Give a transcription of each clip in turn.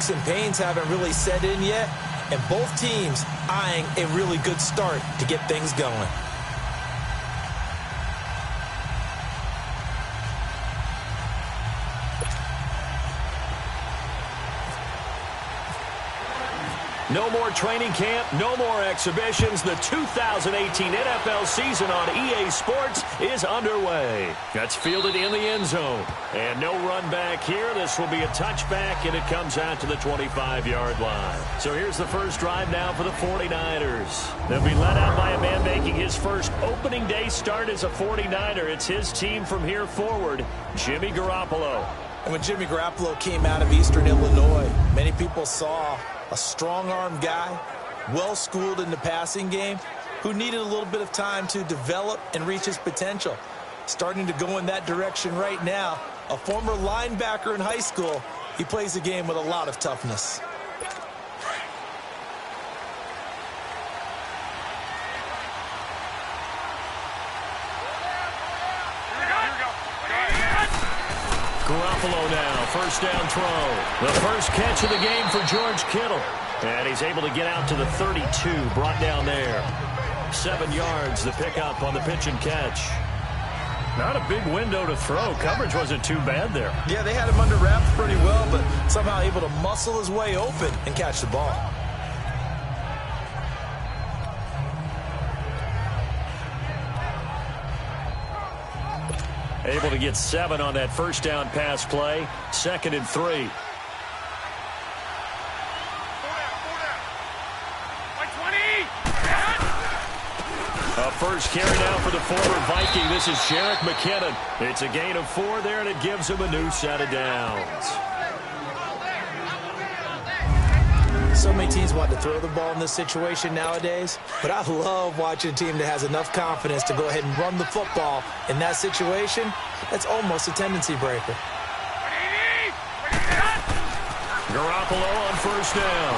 aches and pains haven't really set in yet, and both teams eyeing a really good start to get things going. No more training camp, no more exhibitions. The 2018 NFL season on EA Sports is underway. That's fielded in the end zone. And no run back here. This will be a touchback, and it comes out to the 25-yard line. So here's the first drive now for the 49ers. They'll be led out by a man making his first opening day start as a 49er. It's his team from here forward, Jimmy Garoppolo. And when Jimmy Garoppolo came out of Eastern Illinois, many people saw a strong-arm guy, well-schooled in the passing game, who needed a little bit of time to develop and reach his potential. Starting to go in that direction right now. A former linebacker in high school, he plays the game with a lot of toughness. Garoppolo now, first down throw. The first catch of the game for George Kittle. And he's able to get out to the 32, brought down there. 7 yards, the pickup on the pitch and catch. Not a big window to throw. Coverage wasn't too bad there. Yeah, they had him under wraps pretty well, but somehow able to muscle his way open and catch the ball. Able to get 7 on that first down pass play. 2nd and 3. A first carry now for the former Viking. This is Jerick McKinnon. It's a gain of 4 there, and it gives him a new set of downs. So many teams want to throw the ball in this situation nowadays, but I love watching a team that has enough confidence to go ahead and run the football. In that situation, that's almost a tendency breaker. Garoppolo on first down.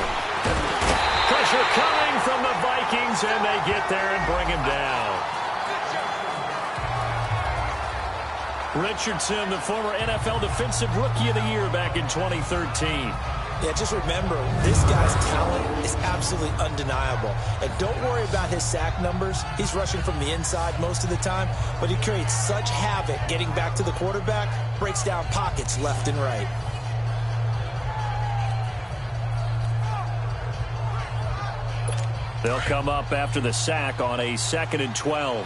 Pressure coming from the Vikings, and they get there and bring him down. Richardson, the former NFL Defensive Rookie of the Year back in 2013. Yeah, just remember, this guy's talent is absolutely undeniable. And don't worry about his sack numbers. He's rushing from the inside most of the time, but he creates such havoc getting back to the quarterback, breaks down pockets left and right. They'll come up after the sack on a 2nd and 12.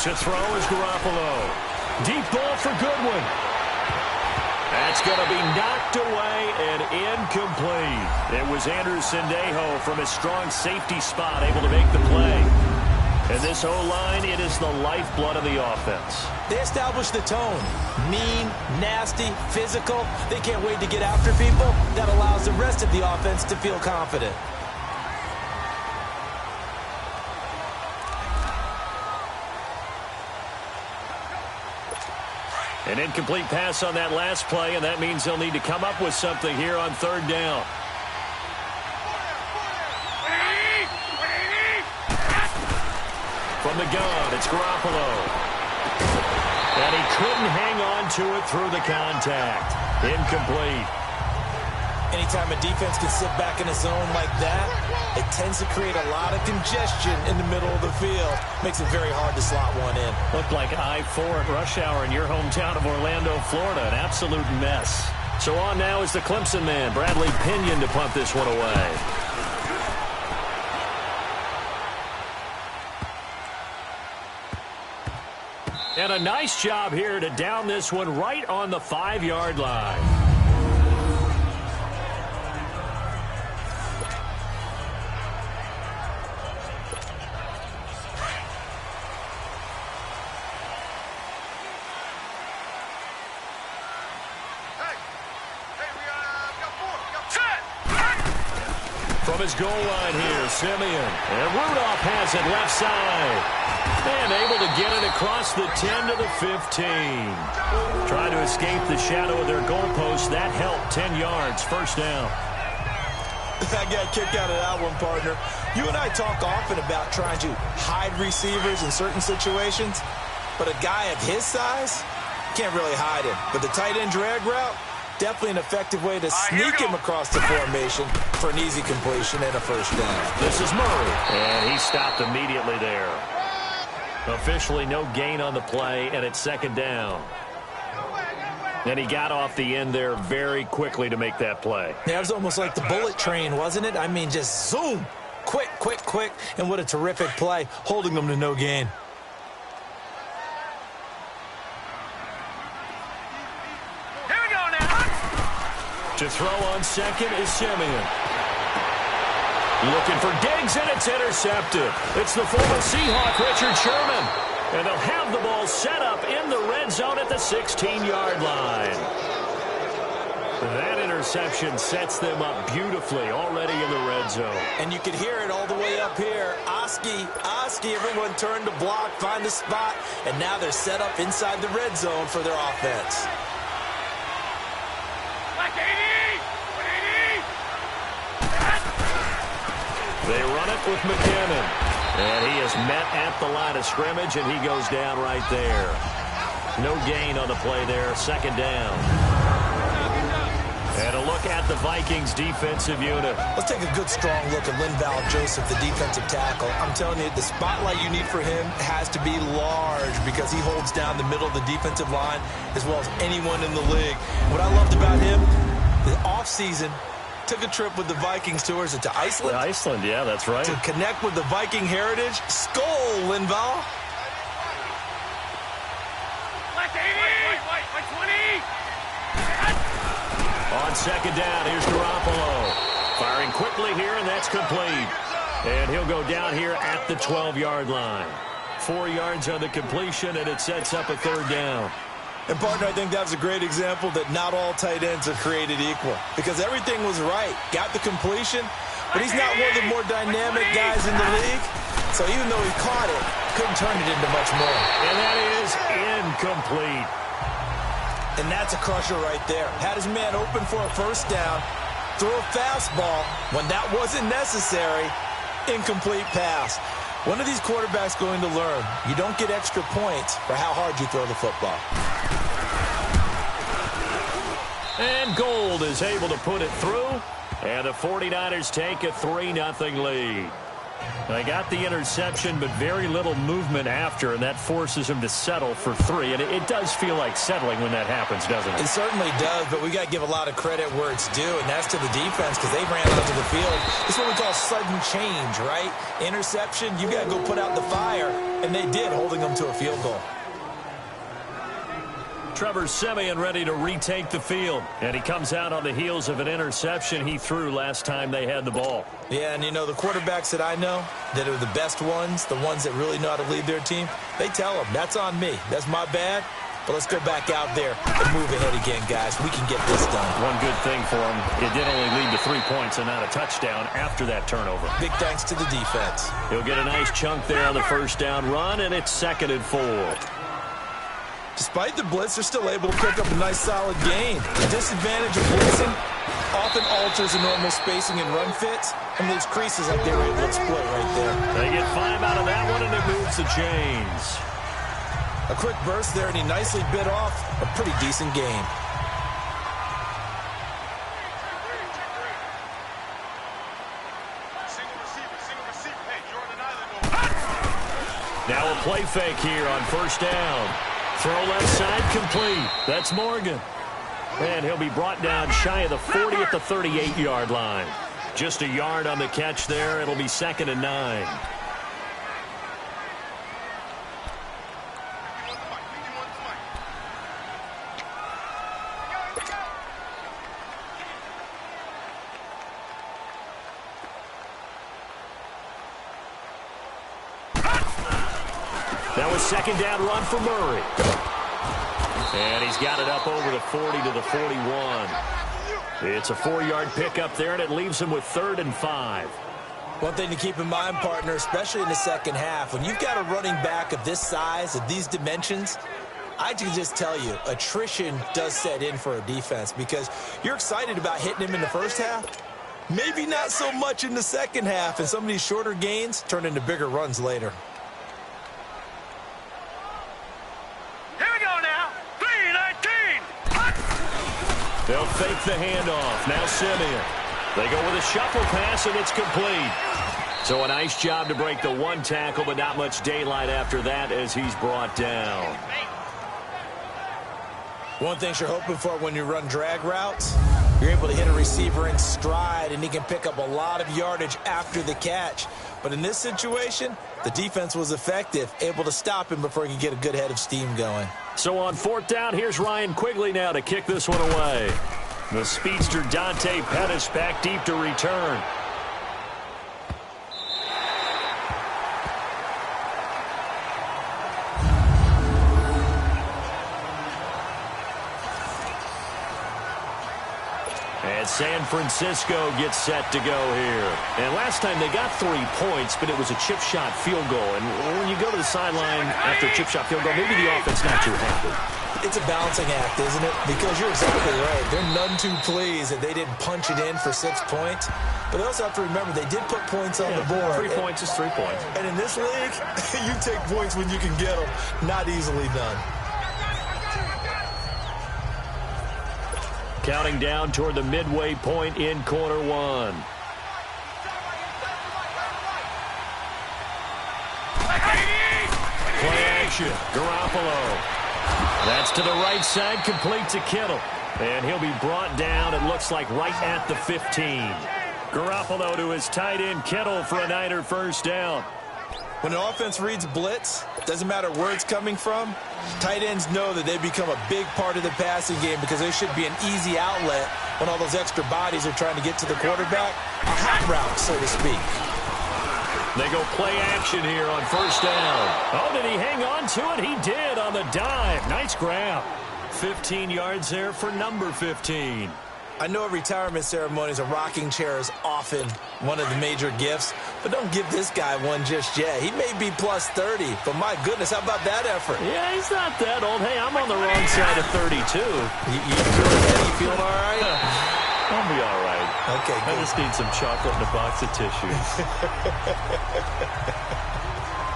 To throw is Garoppolo. Deep ball for Goodwin. That's going to be knocked away and incomplete. It was Andrew Sendejo from his strong safety spot able to make the play. And this O-line, it is the lifeblood of the offense. They establish the tone. Mean, nasty, physical. They can't wait to get after people. That allows the rest of the offense to feel confident. An incomplete pass on that last play, and that means they'll need to come up with something here on 3rd down. From the gun, it's Garoppolo. And he couldn't hang on to it through the contact. Incomplete. Anytime a defense can sit back in a zone like that, it tends to create a lot of congestion in the middle of the field. Makes it very hard to slot one in. Looked like I-4 at rush hour in your hometown of Orlando, Florida. An absolute mess. So on now is the Clemson man, Bradley Pinion, to punt this one away. And a nice job here to down this one right on the 5-yard line. From his goal line here, Simeon. And Rudolph has it left side. And able to get it across the 10 to the 15. Trying to escape the shadow of their goalpost. That helped. 10 yards, first down. I got a kick out of that one, partner. You and I talk often about trying to hide receivers in certain situations, but a guy of his size can't really hide him. But the tight end drag route, definitely an effective way to sneak him across the formation for an easy completion and a first down. This is Murray, and he stopped immediately there. Officially no gain on the play, and it's second down. And he got off the end there very quickly to make that play. Yeah, it was almost like the bullet train, wasn't it? I mean, just zoom. Quick, quick, quick. And what a terrific play, holding them to no gain. Here we go now. To throw on second is Simeon. Looking for Diggs, and it's intercepted. It's the former Seahawk, Richard Sherman. And they'll have the ball set up in the red zone at the 16-yard line. That interception sets them up beautifully already in the red zone. And you can hear it all the way up here. Oski, everyone turned to block, find a spot, and now they're set up inside the red zone for their offense. They run it with McKinnon. And he is met at the line of scrimmage, and he goes down right there. No gain on the play there, second down. And a look at the Vikings defensive unit. Let's take a good, strong look at Linval Joseph, the defensive tackle. I'm telling you, the spotlight you need for him has to be large because he holds down the middle of the defensive line as well as anyone in the league. What I loved about him, the offseason, took a trip with the Vikings to, or is it to Iceland? Iceland, yeah, that's right. To connect with the Viking heritage. Skol, Linval. White 20. On second down, here's Garoppolo. Firing quickly here, and that's complete. And he'll go down here at the 12-yard line. 4 yards on the completion, and it sets up a third down. And, partner, I think that was a great example that not all tight ends are created equal because everything was right. Got the completion, but he's not one of the more dynamic guys in the league. So even though he caught it, couldn't turn it into much more. And that is incomplete. And that's a crusher right there. Had his man open for a first down, throw a fastball when that wasn't necessary, incomplete pass. One of these quarterbacks going to learn, you don't get extra points for how hard you throw the football. And Gold is able to put it through, and the 49ers take a 3-0 lead. They got the interception, but very little movement after, and that forces him to settle for 3. And it does feel like settling when that happens, doesn't it? It certainly does, but we got to give a lot of credit where it's due, and that's to the defense because they ran onto the field. This is what we call sudden change, right? Interception, you got to go put out the fire, and they did, holding them to a field goal. Trevor Siemian ready to retake the field. And he comes out on the heels of an interception he threw last time they had the ball. Yeah, and you know, the quarterbacks that I know that are the best ones, the ones that really know how to lead their team, they tell them, that's on me. That's my bad. But let's go back out there and move ahead again, guys. We can get this done. One good thing for him, it did only lead to 3 points and not a touchdown after that turnover. Big thanks to the defense. He'll get a nice chunk there on the first down run, and it's 2nd and 4. Despite the blitz, they're still able to pick up a nice solid gain. The disadvantage of blitzing often alters the normal spacing and run fits, and those creases like they were able to exploit right there. They get 5 out of that one, and it moves the chains. A quick burst there, and he nicely bit off a pretty decent game. Now a play fake here on first down. Throw left side complete. That's Morgan. And he'll be brought down shy of the 40 at the 38-yard line. Just a yard on the catch there. It'll be 2nd and 9. That was 2nd down run for Murray. And he's got it up over the 40 to the 41. It's a 4-yard pickup there, and it leaves him with 3rd and 5. One thing to keep in mind, partner, especially in the second half, when you've got a running back of this size, of these dimensions, I can just tell you, attrition does set in for a defense because you're excited about hitting him in the first half. Maybe not so much in the second half, and some of these shorter gains turn into bigger runs later. Here we go now. 3-19. They'll fake the handoff. Now Simeon. They go with a shuffle pass, and it's complete. So a nice job to break the one tackle, but not much daylight after that as he's brought down. One thing you're hoping for when you run drag routes, you're able to hit a receiver in stride, and he can pick up a lot of yardage after the catch. But in this situation, the defense was effective, able to stop him before he could get a good head of steam going. So on fourth down, here's Ryan Quigley now to kick this one away. The speedster Dante Pettis back deep to return. And San Francisco gets set to go here. And last time they got 3 points, but it was a chip shot field goal. And when you go to the sideline after a chip shot field goal, maybe the offense not too happy. It's a balancing act, isn't it? Because you're exactly right. They're none too pleased that they didn't punch it in for 6 points. But they also have to remember they did put points on the board. 3 points is 3 points. And in this league, you take points when you can get them. Not easily done. Counting down toward the midway point in quarter one. Play action. Garoppolo. That's to the right side, complete to Kittle. And he'll be brought down, it looks like, right at the 15. Garoppolo to his tight end, Kittle, for a Niner first down. When an offense reads blitz, doesn't matter where it's coming from, tight ends know that they become a big part of the passing game because there should be an easy outlet when all those extra bodies are trying to get to the quarterback. A hot route, so to speak. They go play action here on first down. Oh, did he hang on to it? He did on the dive. Nice grab. 15 yards there for number 15. I know at retirement ceremonies, a rocking chair is often one of the major gifts, but don't give this guy one just yet. He may be plus 30, but my goodness, how about that effort? Yeah, he's not that old. Hey, I'm on the wrong side of 32. You feeling all right? I'll be all right. Okay, good. I just need some chocolate and a box of tissues.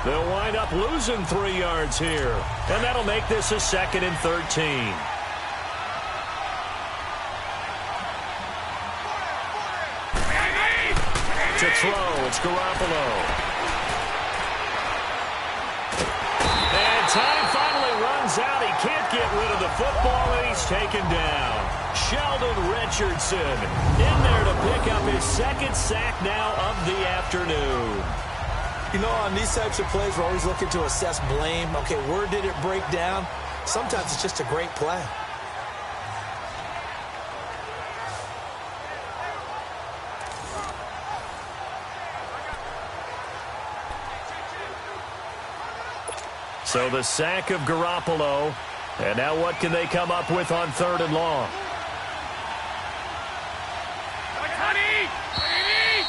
They'll wind up losing 3 yards here, and that'll make this a 2nd and 13. To throw, it's Garoppolo. And time finally runs out. He can't get rid of the football, and he's taken down. Sheldon Richardson in there to pick up his 2nd sack now of the afternoon. You know, on these types of plays, we're always looking to assess blame. Okay, where did it break down? Sometimes it's just a great play. So the sack of Garoppolo. And now what can they come up with on 3rd and long?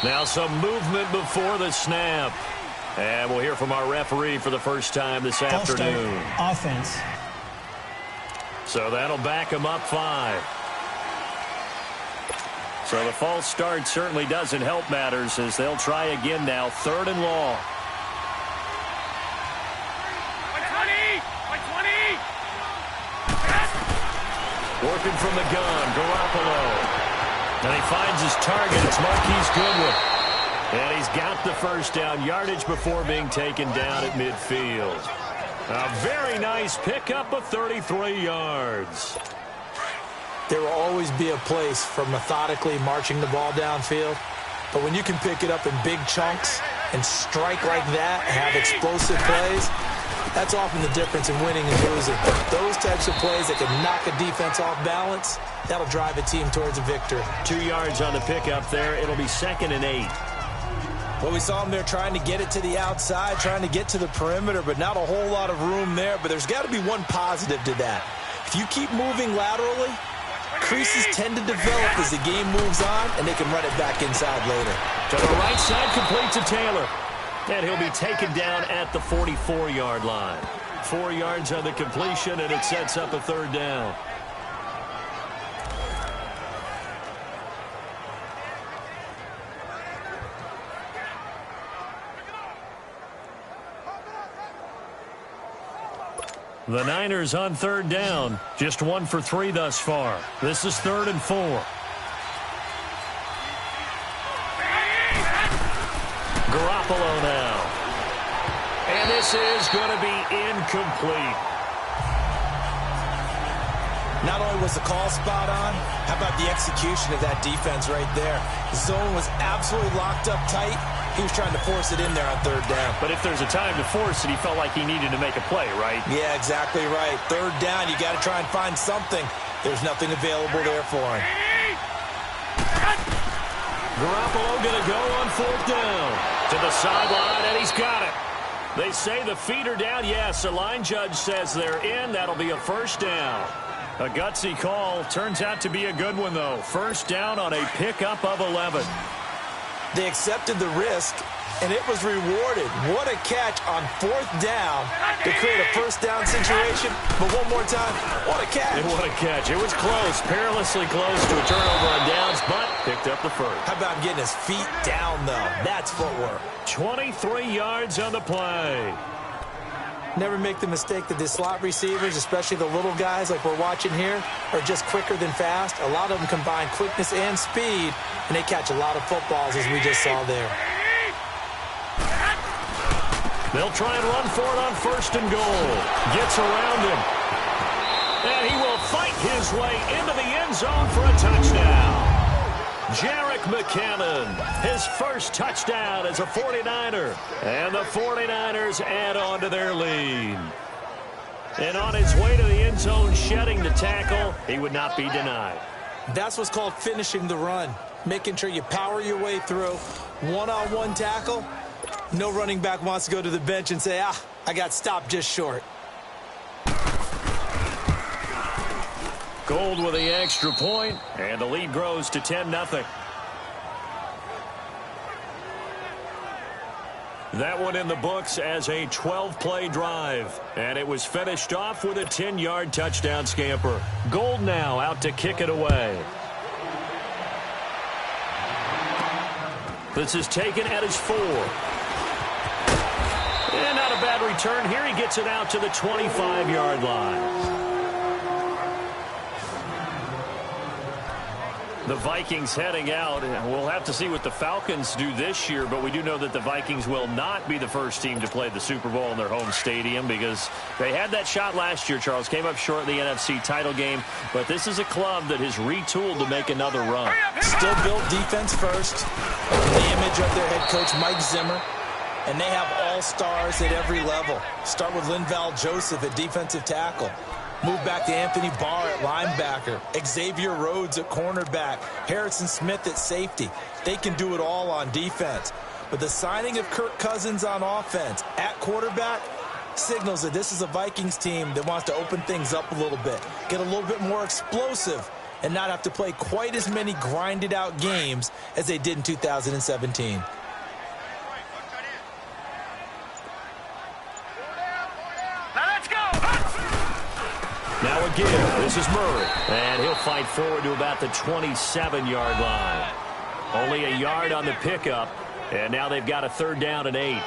Now some movement before the snap. And we'll hear from our referee for the first time this afternoon. Offense. So that'll back them up 5. So the false start certainly doesn't help matters as they'll try again now. 3rd and long. Working from the gun, Garoppolo. And he finds his target. It's Marquise Goodwin. And he's got the first down, yardage before being taken down at midfield. A very nice pickup of 33 yards. There will always be a place for methodically marching the ball downfield. But when you can pick it up in big chunks and strike like that, have explosive plays, that's often the difference in winning and losing. Those types of plays that can knock a defense off balance, that'll drive a team towards a victory. 2 yards on the pickup there. It'll be 2nd and 8. Well, we saw them there trying to get it to the outside, trying to get to the perimeter, but not a whole lot of room there. But there's got to be one positive to that. If you keep moving laterally, creases tend to develop as the game moves on, and they can run it back inside later. To the right side, complete to Taylor. And he'll be taken down at the 44-yard line. 4 yards on the completion, and it sets up a 3rd down. The Niners on third down. Just 1 for 3 thus far. This is 3rd and 4. Garoppolo now. And this is going to be incomplete. Not only was the call spot on, how about the execution of that defense right there? The zone was absolutely locked up tight. He was trying to force it in there on third down. But if there's a time to force it, he felt like he needed to make a play, right? Yeah, exactly right. Third down, you got to try and find something. There's nothing available there for him. Garoppolo going to go on 4th down. To the sideline, and he's got it. They say the feet are down. Yes, the line judge says they're in. That'll be a 1st down. A gutsy call. Turns out to be a good one, though. 1st down on a pickup of 11. They accepted the risk, and it was rewarded. What a catch on 4th down to create a 1st down situation. But one more time, what a catch. And what a catch. It was close, perilously close to a turnover on downs, but picked up the 1st. How about getting his feet down, though? That's footwork. 23 yards on the play. Never make the mistake that the slot receivers, especially the little guys like we're watching here, are just quicker than fast. A lot of them combine quickness and speed, and they catch a lot of footballs, as we just saw there. They'll try and run for it on 1st and goal. Gets around him. And he will fight his way into the end zone for a touchdown. Jerick McKinnon, his first touchdown as a 49er. And the 49ers add on to their lead. And on his way to the end zone, shedding the tackle, he would not be denied. That's what's called finishing the run. Making sure you power your way through. One-on-one tackle. No running back wants to go to the bench and say, I got stopped just short. Gold with the extra point, and the lead grows to 10-0. That one in the books as a 12-play drive, and it was finished off with a 10-yard touchdown scamper. Gold now out to kick it away. This is taken at his 4. And not a bad return here. He gets it out to the 25-yard line. The Vikings heading out. We'll have to see what the Falcons do this year, but we do know that the Vikings will not be the first team to play the Super Bowl in their home stadium because they had that shot last year, Charles. Came up short in the NFC title game, but this is a club that has retooled to make another run. Still built defense first. The image of their head coach, Mike Zimmer. And they have all-stars at every level. Start with Linval Joseph at defensive tackle. Move back to Anthony Barr at linebacker. Xavier Rhodes at cornerback. Harrison Smith at safety. They can do it all on defense. But the signing of Kirk Cousins on offense at quarterback signals that this is a Vikings team that wants to open things up a little bit. Get a little bit more explosive and not have to play quite as many grinded-out games as they did in 2017. Now again, this is Murray. And he'll fight forward to about the 27-yard line. Only a yard on the pickup. And now they've got a 3rd down and 8.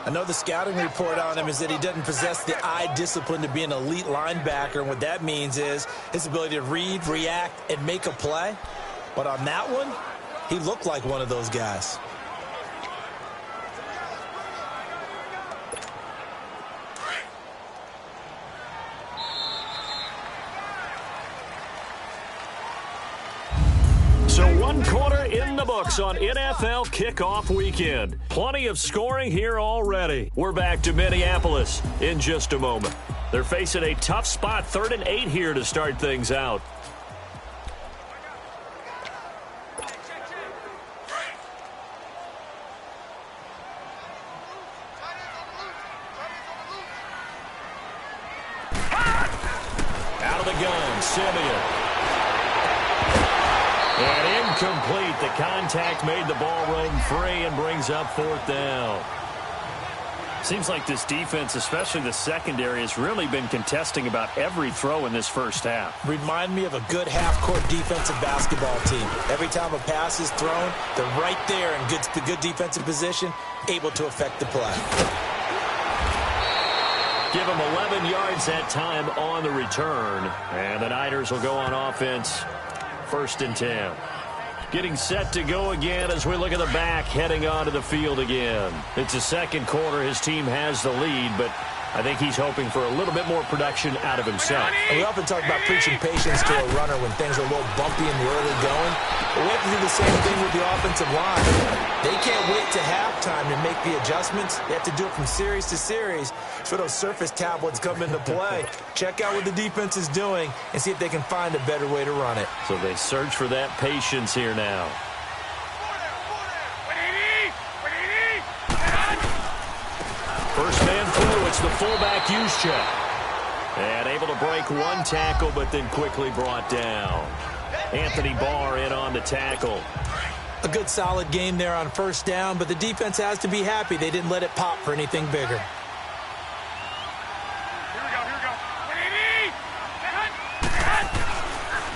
I know the scouting report on him is that he doesn't possess the eye discipline to be an elite linebacker. And what that means is his ability to read, react, and make a play. But on that one, he looked like one of those guys. So 1 quarter in the books on NFL kickoff weekend. Plenty of scoring here already. We're back to Minneapolis in just a moment. They're facing a tough spot, 3rd and 8 here to start things out. Out of the gun, Simeon. And incomplete. The contact made the ball roam free and brings up 4th down. Seems like this defense, especially the secondary, has really been contesting about every throw in this first half. Remind me of a good half-court defensive basketball team. Every time a pass is thrown, they're right there in good defensive position, able to affect the play. Give him 11 yards that time on the return. And the Niners will go on offense, 1st and 10. Getting set to go again as we look at the back, heading onto the field again. It's the second quarter. His team has the lead, but I think he's hoping for a little bit more production out of himself. And we often talk about preaching patience to a runner when things are a little bumpy in the early going. But we have to do the same thing with the offensive line. They can't wait to halftime to make the adjustments. They have to do it from series to series. So those surface tablets come into play. Check out what the defense is doing and see if they can find a better way to run it. So they search for that patience here now. First man through, it's the fullback use check. And able to break one tackle, but then quickly brought down. Anthony Barr in on the tackle. A good solid game there on 1st down, but the defense has to be happy they didn't let it pop for anything bigger.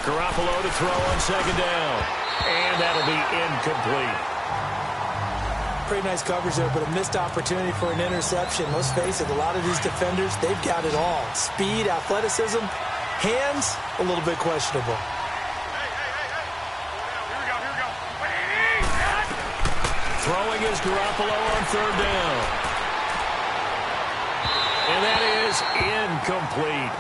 Garoppolo to throw on 2nd down. And that'll be incomplete. Pretty nice coverage there, but a missed opportunity for an interception. Let's face it, a lot of these defenders, they've got it all. Speed, athleticism, hands, a little bit questionable. Throwing is Garoppolo on 3rd down. And that is incomplete.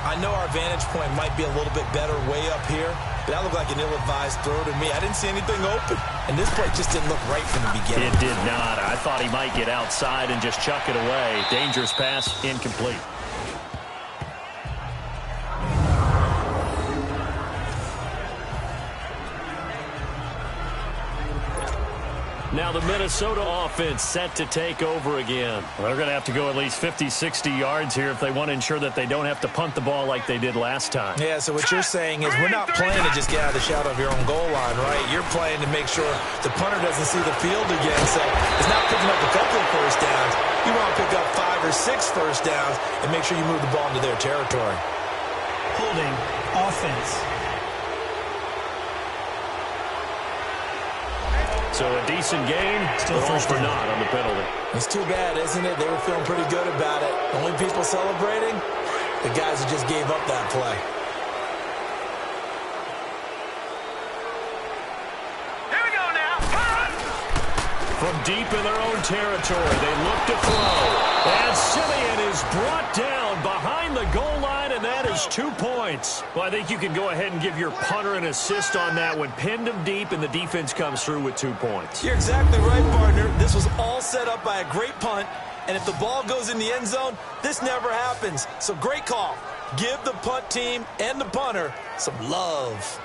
I know our vantage point might be a little bit better way up here, but that looked like an ill-advised throw to me. I didn't see anything open, and this play just didn't look right from the beginning. It did not. I thought he might get outside and just chuck it away. Dangerous pass, incomplete. Now the Minnesota offense set to take over again. Well, they're going to have to go at least 50, 60 yards here if they want to ensure that they don't have to punt the ball like they did last time. Yeah, so what you're saying is we're not playing to just get out of the shadow of your own goal line, right? You're playing to make sure the punter doesn't see the field again. So it's not picking up a couple of 1st downs. You want to pick up 5 or 6 1st downs and make sure you move the ball into their territory. Holding offense. So a decent game, still but all for naught on the penalty. It's too bad, isn't it? They were feeling pretty good about it. The only people celebrating, the guys who just gave up that play. Here we go now. From deep in their own territory, they look to throw. And Simeon is brought down behind the goal line, and that is 2 points. Well, I think you can go ahead and give your punter an assist on that one. Pinned him deep, and the defense comes through with 2 points. You're exactly right, partner. This was all set up by a great punt, and if the ball goes in the end zone, this never happens. So great call. Give the punt team and the punter some love.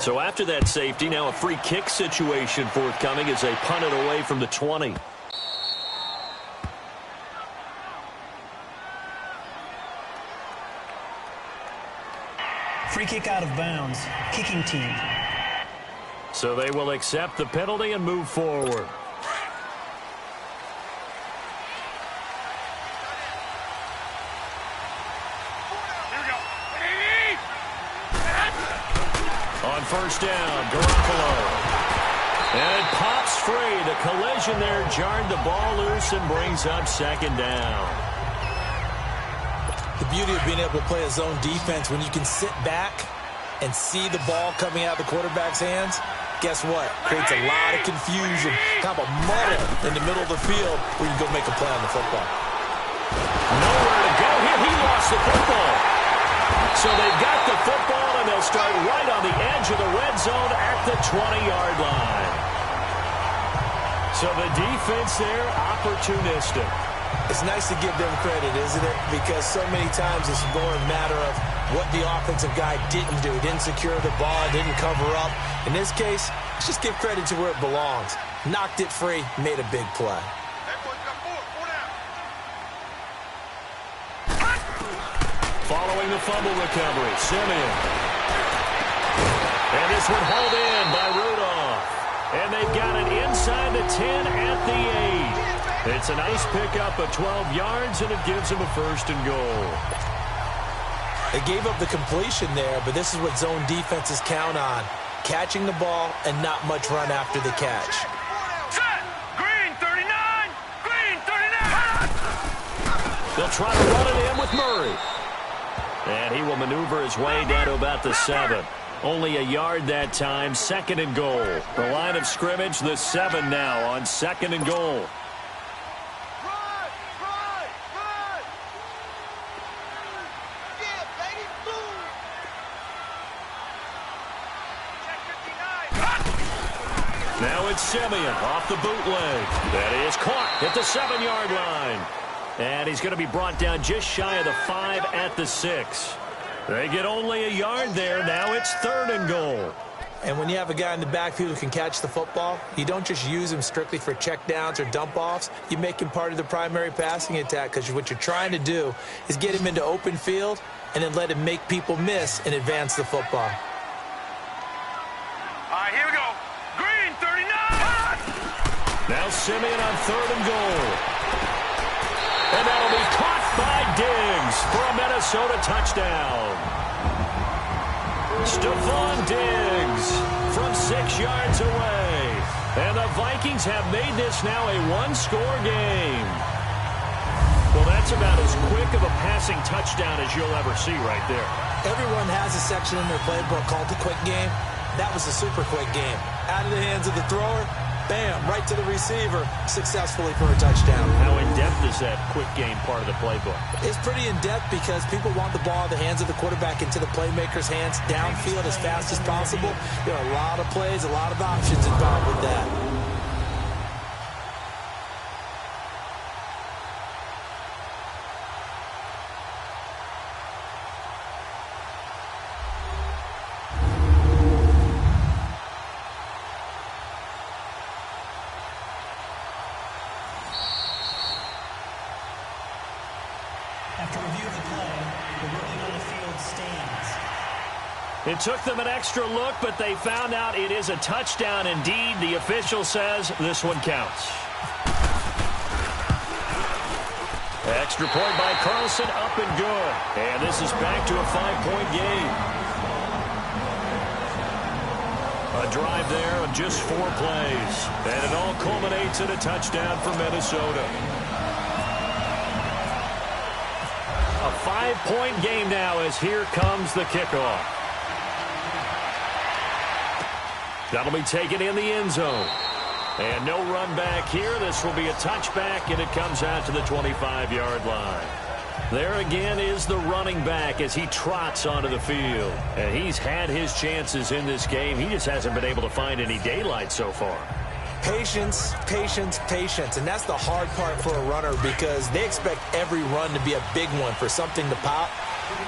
So after that safety, now a free kick situation forthcoming as they punt it away from the 20. Free kick out of bounds. Kicking team. So they will accept the penalty and move forward. On 1st down, Garoppolo. And it pops free. The collision there jarred the ball loose and brings up 2nd down. The beauty of being able to play a zone defense when you can sit back and see the ball coming out of the quarterback's hands, guess what? Creates a lot of confusion, kind of a muddle in the middle of the field where you can go make a play on the football. Nowhere to go here. He lost the football. So they've got the football, and they'll start right on the edge of the red zone at the 20-yard line. So the defense there, opportunistic. It's nice to give them credit, isn't it? Because so many times it's more a matter of what the offensive guy didn't do. Didn't secure the ball, didn't cover up. In this case, let's just give credit to where it belongs. Knocked it free, made a big play. Following the fumble recovery, Simeon. And this one hauled in by Rudolph. And they've got it inside the 10 at the 8. It's a nice pickup of 12 yards, and it gives them a 1st and goal. They gave up the completion there, but this is what zone defenses count on. Catching the ball and not much run after the catch. Set! Green 39! Green 39! They'll try to run it in with Murray. And he will maneuver his way down to about the 7. Only a yard that time, 2nd and goal. The line of scrimmage, the 7 now on 2nd and goal. Now it's Simeon off the bootleg. That is caught at the 7-yard line. And he's going to be brought down just shy of the 5 at the 6. They get only a yard there. Now it's 3rd and goal. And when you have a guy in the backfield who can catch the football, you don't just use him strictly for checkdowns or dump-offs. You make him part of the primary passing attack, because what you're trying to do is get him into open field and then let him make people miss and advance the football. All right, here we go. Green 39! Now Simeon on 3rd and goal. And that'll be caught by Diggs for a Minnesota touchdown. Stephon Diggs from 6 yards away. And the Vikings have made this now a one-score game. Well, that's about as quick of a passing touchdown as you'll ever see right there. Everyone has a section in their playbook called the quick game. That was a super quick game. Out of the hands of the thrower, bam, right to the receiver, successfully for a touchdown. How in-depth is that quick game part of the playbook? It's pretty in-depth because people want the ball in the hands of the quarterback into the playmaker's hands downfield as fast as possible. There are a lot of plays, a lot of options involved with that. After review of the play, the ruling on the field stands. It took them an extra look, but they found out it is a touchdown indeed. The official says this one counts. Extra point by Carlson, up and good. And this is back to a 5-point game. A drive there of just 4 plays. And it all culminates in a touchdown for Minnesota. A 5-point game now as here comes the kickoff. That'll be taken in the end zone. And no run back here. This will be a touchback, and it comes out to the 25-yard line. There again is the running back as he trots onto the field. And he's had his chances in this game. He just hasn't been able to find any daylight so far. Patience, patience, patience. And that's the hard part for a runner because they expect every run to be a big one for something to pop.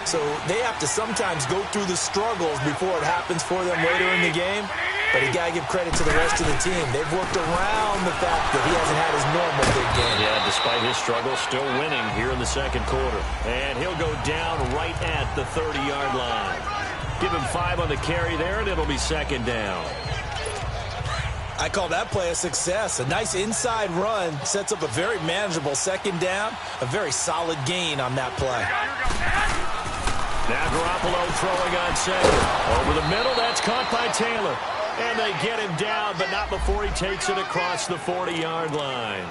So they have to sometimes go through the struggles before it happens for them later in the game. But you got to give credit to the rest of the team. They've worked around the fact that he hasn't had his normal big game. Yeah, despite his struggles, still winning here in the second quarter. And he'll go down right at the 30-yard line. Give him 5 on the carry there, and it'll be second down. I call that play a success. A nice inside run sets up a very manageable second down. A very solid gain on that play. Now Garoppolo throwing on second. Over the middle, that's caught by Taylor. And they get him down, but not before he takes it across the 40-yard line.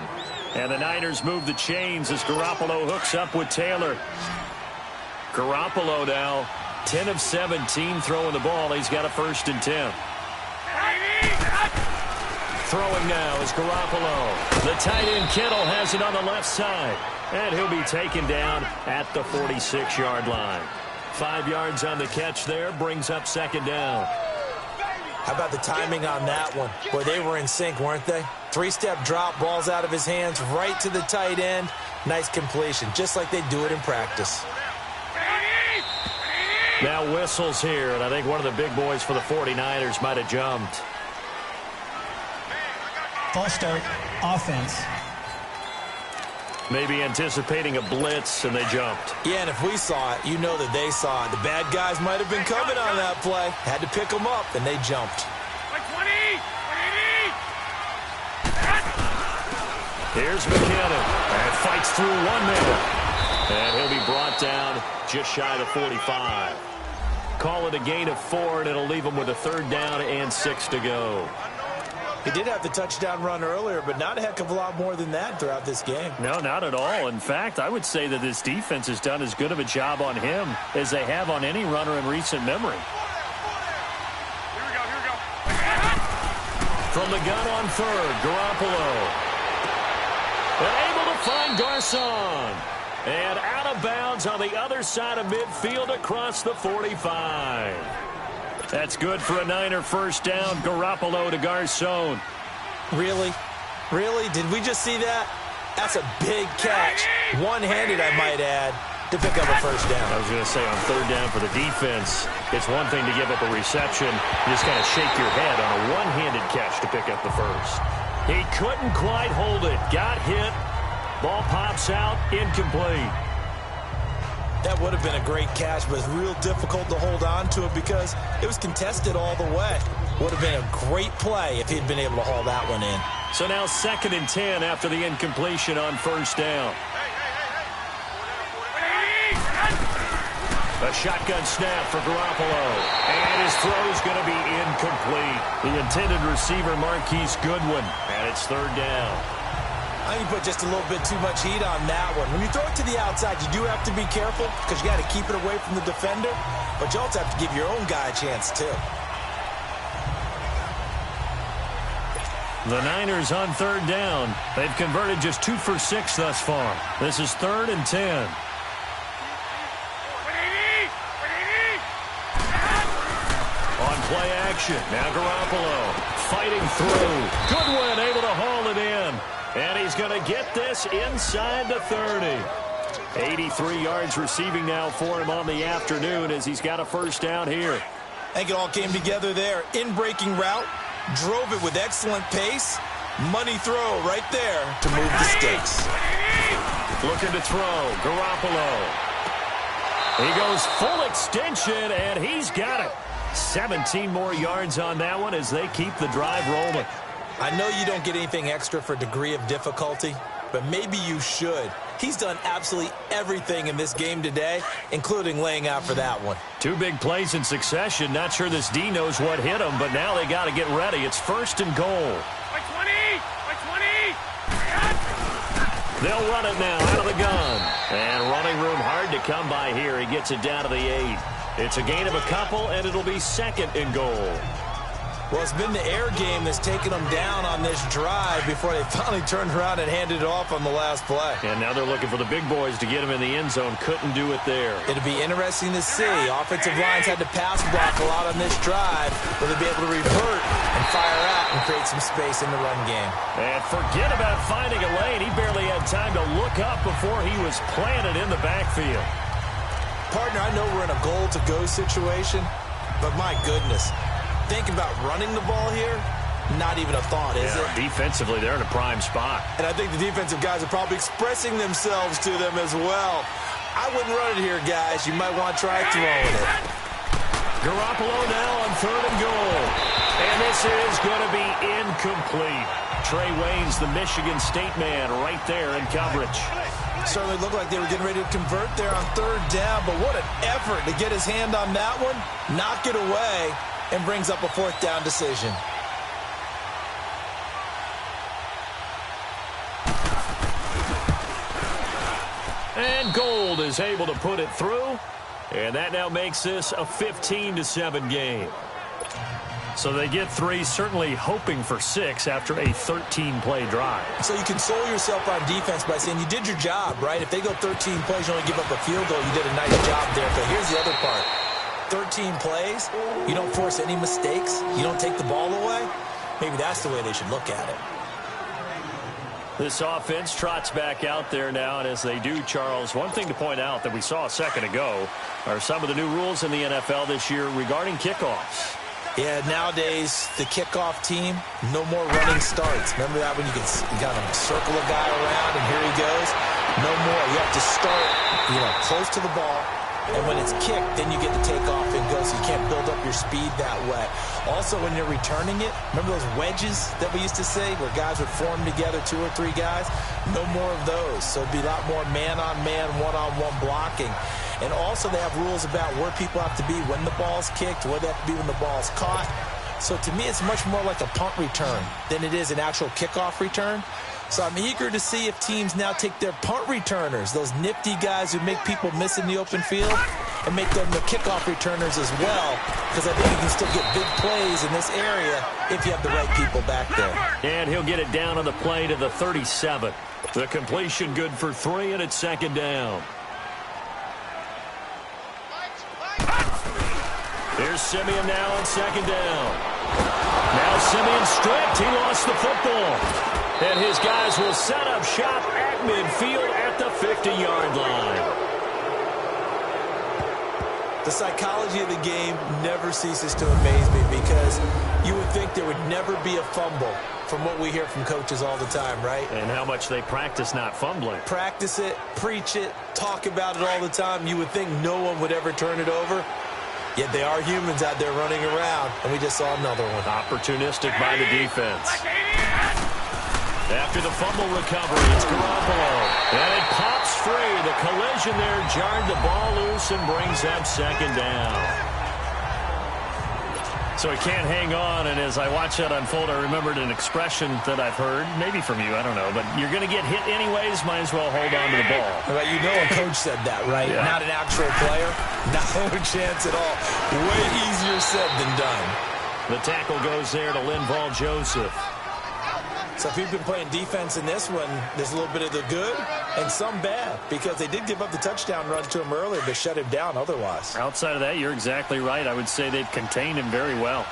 And the Niners move the chains as Garoppolo hooks up with Taylor. Garoppolo now 10 of 17 throwing the ball. He's got a 1st and 10. Throwing now is Garoppolo. The tight end Kittle has it on the left side. And he'll be taken down at the 46-yard line. 5 yards on the catch there, brings up second down. How about the timing on that one? Boy, they were in sync, weren't they? 3-step drop, ball's out of his hands, right to the tight end. Nice completion, just like they do it in practice. Now whistles here, and I think one of the big boys for the 49ers might have jumped. False start, offense. Maybe anticipating a blitz, and they jumped. Yeah, and if we saw it, you know that they saw it. The bad guys might have been coming on that play. Had to pick them up, and they jumped. Here's McKinnon, and fights through 1 man. And he'll be brought down just shy of the 45. Call it a gain of 4, and it'll leave him with a 3rd down and 6 to go. He did have the touchdown run earlier, but not a heck of a lot more than that throughout this game. No, not at all. In fact, I would say that this defense has done as good of a job on him as they have on any runner in recent memory. Here we go. From the gun on 3rd, Garoppolo. And able to find Garcon. And out of bounds on the other side of midfield across the 45. That's good for a Niner 1st down. Garoppolo to Garcon. Really? Really? Did we just see that? That's a big catch. One-handed, I might add, to pick up a 1st down. I was going to say on 3rd down for the defense, it's one thing to give up a reception. You just kind of shake your head on a one-handed catch to pick up the 1st. He couldn't quite hold it. Got hit. Ball pops out, incomplete. That would have been a great catch, but it's real difficult to hold on to it because it was contested all the way. Would have been a great play if he'd been able to haul that one in. So now 2nd and 10 after the incompletion on 1st down. A shotgun snap for Garoppolo. And his throw's going to be incomplete. The intended receiver, Marquise Goodwin, and it's 3rd down. I think you put just a little bit too much heat on that one. When you throw it to the outside, you do have to be careful because you got to keep it away from the defender, but you also have to give your own guy a chance too. The Niners on 3rd down. They've converted just 2 for 6 thus far. This is 3rd and 10. On play action, now Garoppolo fighting through. Goodwin able to haul it in. And he's going to get this inside the 30. 83 yards receiving now for him on the afternoon as he's got a 1st down here. I think it all came together there. In-breaking route, drove it with excellent pace. Money throw right there to move the sticks. Looking to throw, Garoppolo. He goes full extension, and he's got it. 17 more yards on that one as they keep the drive rolling. I know you don't get anything extra for degree of difficulty, but maybe you should. He's done absolutely everything in this game today, including laying out for that one. 2 big plays in succession. Not sure this D knows what hit him, but now they got to get ready. It's 1st and goal. By 20! By 20! They'll run it now out of the gun. And running room hard to come by here. He gets it down to the 8. It's a gain of a couple, and it'll be 2nd and goal. Well, it's been the air game that's taken them down on this drive before they finally turned around and handed it off on the last play. And now they're looking for the big boys to get him in the end zone. Couldn't do it there. It'll be interesting to see. Offensive lines had to pass block a lot on this drive. Will they be able to revert and fire out and create some space in the run game? And forget about finding a lane. He barely had time to look up before he was planted in the backfield. Partner, I know we're in a goal-to-go situation, but my goodness. Thinking about running the ball here, not even a thought, is it? Defensively, they're in a prime spot. And I think the defensive guys are probably expressing themselves to them as well. I wouldn't run it here, guys. You might want to try throwing it. Garoppolo now on 3rd and goal. And this is going to be incomplete. Trey Waynes, the Michigan State man, right there in coverage. Certainly looked like they were getting ready to convert there on 3rd down, but what an effort to get his hand on that one, knock it away, and brings up a 4th down decision. And Gold is able to put it through, and that now makes this a 15-7 game. So they get 3, certainly hoping for 6 after a 13-play drive. So you console yourself on defense by saying you did your job, right? If they go 13 plays, you only give up a field goal, you did a nice job there. But here's the other part. 13 plays, you don't force any mistakes, you don't take the ball away. Maybe that's the way they should look at it. This offense trots back out there now, and as they do, Charles, one thing to point out that we saw a second ago are some of the new rules in the NFL this year regarding kickoffs. Yeah, nowadays, the kickoff team, no more running starts. Remember that when you got to circle a guy around and here he goes? No more. You have to start, close to the ball. And when it's kicked, then you get to take off and go, so you can't build up your your speed that way. Also, when you're returning it, remember those wedges that we used to say where guys would form together, 2 or 3 guys? No more of those. So it'd be a lot more man-on-man, one-on-one blocking. And also they have rules about where people have to be when the ball's kicked, where they have to be when the ball's caught. So to me, it's much more like a punt return than it is an actual kickoff return. So I'm eager to see if teams now take their punt returners, those nifty guys who make people miss in the open field, and make them the kickoff returners as well, because I think you can still get big plays in this area if you have the right people back there. And he'll get it down on the play to the 37. The completion good for 3, and it's second down. Here's Simeon now on second down. Now Simeon stripped. He lost the football. And his guys will set up shop at midfield at the 50-yard line. The psychology of the game never ceases to amaze me, because you would think there would never be a fumble from what we hear from coaches all the time, right? And how much they practice not fumbling. Practice it, preach it, talk about it all the time. You would think no one would ever turn it over. Yet they are humans out there running around, and we just saw another one. Opportunistic by the defense. After the fumble recovery, it's Garoppolo. And it pops free. The collision there jarred the ball loose and brings up second down. So he can't hang on, and as I watch that unfold, I remembered an expression that I've heard, maybe from you, I don't know, but you're going to get hit anyways, might as well hold on to the ball. Well, you know a coach said that, right? Yeah. Not an actual player. No chance at all. Way easier said than done. The tackle goes there to Linval Joseph. So if you've been playing defense in this one, there's a little bit of the good and some bad, because they did give up the touchdown run to him earlier, but shut him down otherwise. Outside of that, you're exactly right. I would say they've contained him very well.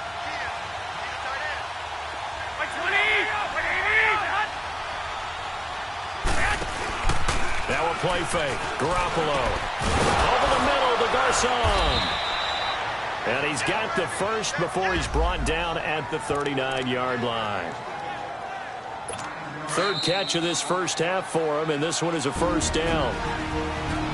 Now a play fake. Garoppolo. Over the middle to Garcon. And he's got the first before he's brought down at the 39-yard line. Third catch of this first half for him, and this one is a first down.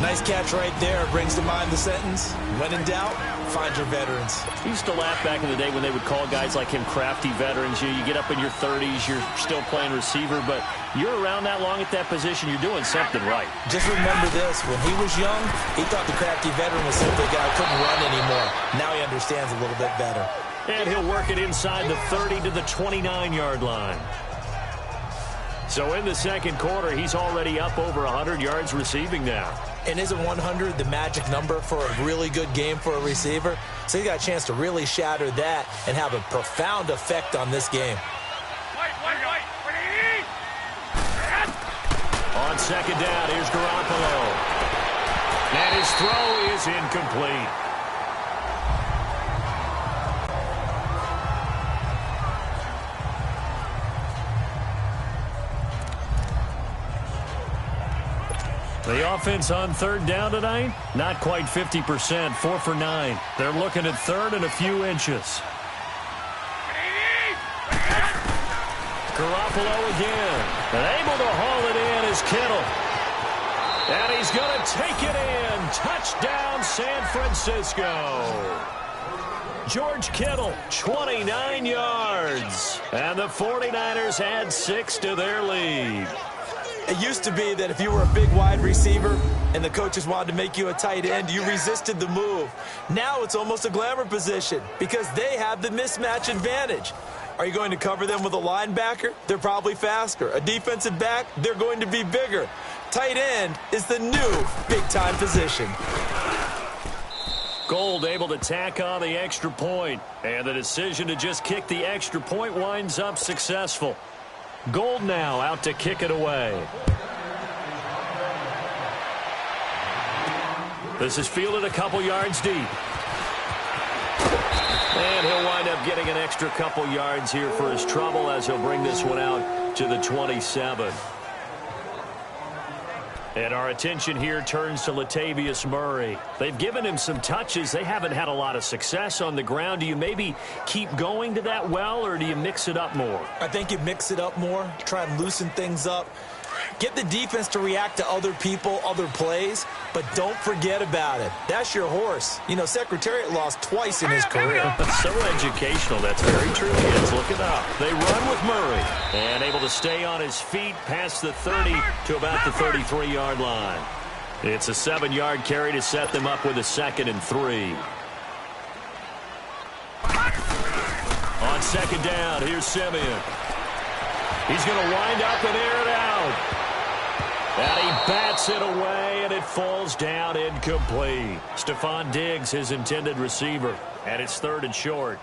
Nice catch right there. Brings to mind the sentence, when in doubt, find your veterans. I used to laugh back in the day when they would call guys like him crafty veterans. You get up in your 30s, you're still playing receiver, but you're around that long at that position, you're doing something right. Just remember this, when he was young, he thought the crafty veteran was simply a guy who couldn't run anymore. Now he understands a little bit better. And he'll work it inside the 30 to the 29-yard line. So in the second quarter, he's already up over 100 yards receiving now. And isn't 100 the magic number for a really good game for a receiver? So he got a chance to really shatter that and have a profound effect on this game. On second down, here's Garoppolo. And his throw is incomplete. The offense on third down tonight, not quite 50%, 4 for 9. They're looking at third and a few inches. Garoppolo again, and able to haul it in is Kittle. And he's going to take it in. Touchdown, San Francisco. George Kittle, 29 yards. And the 49ers add 6 to their lead. It used to be that if you were a big wide receiver and the coaches wanted to make you a tight end, you resisted the move. Now it's almost a glamour position because they have the mismatch advantage. Are you going to cover them with a linebacker? They're probably faster. A defensive back? They're going to be bigger. Tight end is the new big-time position. Gold able to tack on the extra point, and the decision to just kick the extra point winds up successful. Gold now out to kick it away. This is fielded a couple yards deep. And he'll wind up getting an extra couple yards here for his trouble as he'll bring this one out to the 27. And our attention here turns to Latavius Murray. They've given him some touches. They haven't had a lot of success on the ground. Do you maybe keep going to that well, or do you mix it up more? I think you mix it up more, try and loosen things up. Get the defense to react to other people, other plays, but don't forget about it. That's your horse. You know, Secretariat lost twice in his career. So educational. That's very true, kids. Look it up. They run with Murray and able to stay on his feet past the 30 to about the 33-yard line. It's a 7-yard carry to set them up with a 2nd and 3. On 2nd down, here's Simeon. He's going to wind up and air it out. And he bats it away, and it falls down incomplete. Stephon Diggs, his intended receiver, and it's 3rd and short.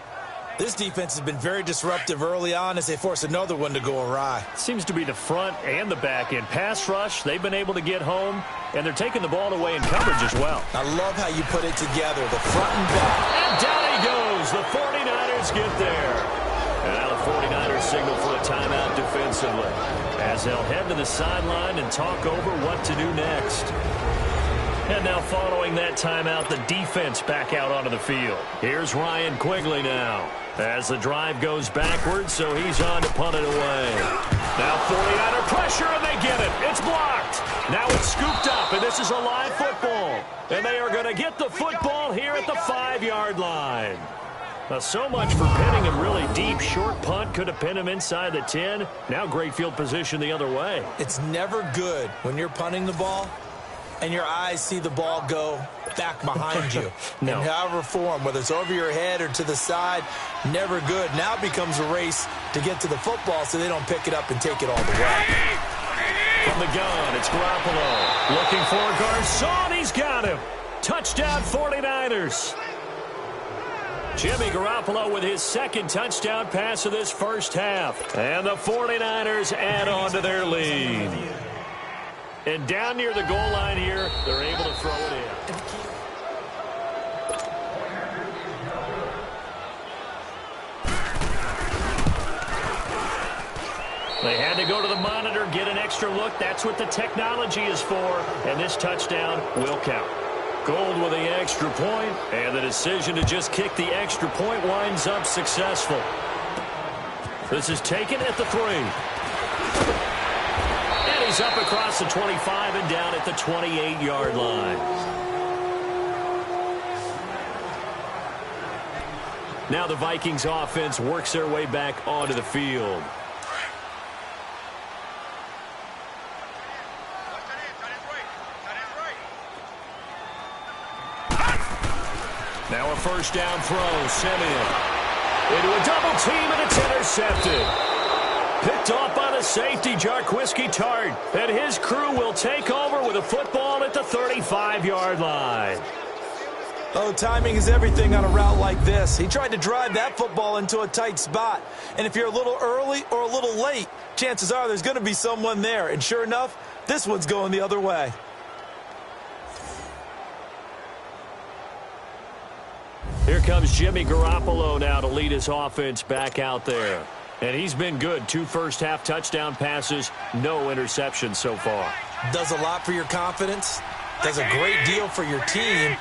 This defense has been very disruptive early on as they force another one to go awry. Seems to be the front and the back end. Pass rush, they've been able to get home, and they're taking the ball away in coverage as well. I love how you put it together, the front and back. And down he goes. The 49ers get there. And now the 49ers signal for a timeout defensively as they'll head to the sideline and talk over what to do next. And now following that timeout, the defense back out onto the field. Here's Ryan Quigley now as the drive goes backwards, so he's on to punt it away. Now 49er pressure, and they get it. It's blocked. Now it's scooped up, and this is a live football. And they are going to get the football here at the 5-yard line. So much for pinning him really deep. Short punt could have pinned him inside the 10. Now great field position the other way. It's never good when you're punting the ball and your eyes see the ball go back behind you. No. In however form, whether it's over your head or to the side, never good. Now it becomes a race to get to the football so they don't pick it up and take it all the way. From the gun, it's Garoppolo. Looking for Garcon. He's got him. Touchdown 49ers. Jimmy Garoppolo with his 2nd touchdown pass of this first half. And the 49ers add on to their lead. And down near the goal line here, they're able to throw it in. They had to go to the monitor, get an extra look. That's what the technology is for. And this touchdown will count. Gold with the extra point, and the decision to just kick the extra point winds up successful. This is taken at the 3. And he's up across the 25 and down at the 28-yard line. Now the Vikings offense works their way back onto the field. Now a first down throw, Simeon. Into a double team, and it's intercepted. Picked off by the safety, Jarquiski Tart. And his crew will take over with a football at the 35-yard line. Oh, timing is everything on a route like this. He tried to drive that football into a tight spot. And if you're a little early or a little late, chances are there's going to be someone there. And sure enough, this one's going the other way. Here comes Jimmy Garoppolo now to lead his offense back out there. And he's been good. 2 first-half touchdown passes, no interceptions so far. Does a lot for your confidence. Does a great deal for your team.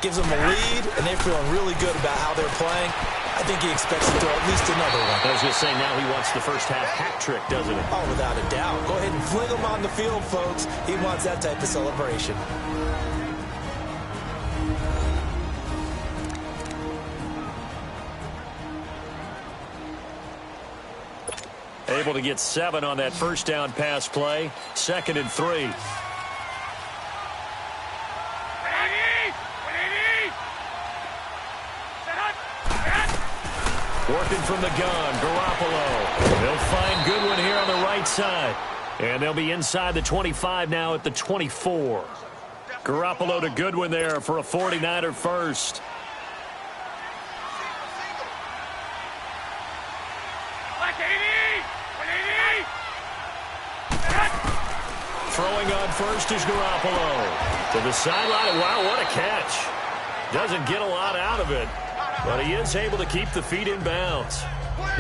Gives them a lead, and they're feeling really good about how they're playing. I think he expects to throw at least another one. I was just saying, now he wants the first-half hat trick, doesn't he? Oh, without a doubt. Go ahead and fling him on the field, folks. He wants that type of celebration. Able to get 7 on that first down pass play. 2nd and 3. Working from the gun, Garoppolo. They'll find Goodwin here on the right side. And they'll be inside the 25 now at the 24. Garoppolo to Goodwin there for a 49er first. Throwing on first is Garoppolo. To the sideline. Wow, what a catch. Doesn't get a lot out of it, but he is able to keep the feet in bounds.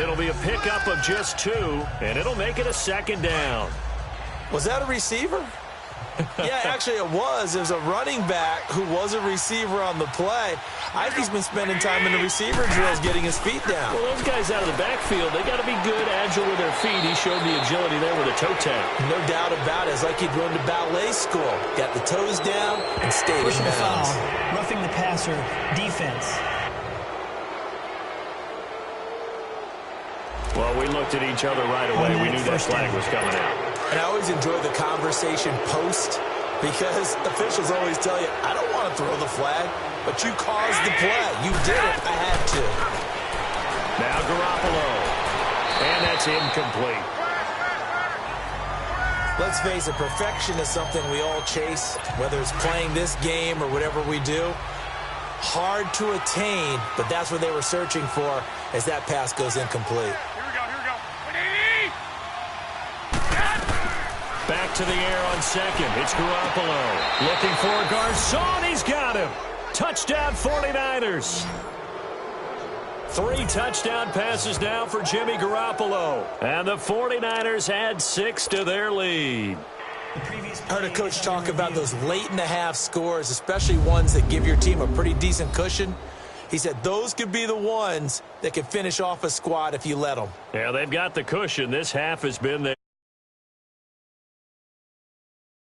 It'll be a pickup of just 2, and it'll make it a 2nd down. Was that a receiver? Yeah, actually it was. There's a running back who was a receiver on the play. I think he's been spending time in the receiver drills getting his feet down. Well, those guys out of the backfield, they got to be good, agile with their feet. He showed the agility there with a toe tap. No doubt about it. It's like he'd run to ballet school. Got the toes down and stayed in Personal bounds. foul, roughing the passer, defense. Well, we looked at each other right away. We knew that flag was coming out. And I always enjoy the conversation post because officials always tell you, I don't want to throw the flag, but you caused the play. You did it. I had to. Now Garoppolo. And that's incomplete. Let's face it, perfection is something we all chase, whether it's playing this game or whatever we do. Hard to attain, but that's what they were searching for as that pass goes incomplete. Here we go, here we go. 180! Back to the air on second. It's Garoppolo. Looking for Garcon. He's got him. Touchdown 49ers. 3 touchdown passes now for Jimmy Garoppolo. And the 49ers add 6 to their lead. I heard a coach talk about those late-in-the-half scores, especially ones that give your team a pretty decent cushion. He said those could be the ones that can finish off a squad if you let them. Yeah, they've got the cushion. This half has been there.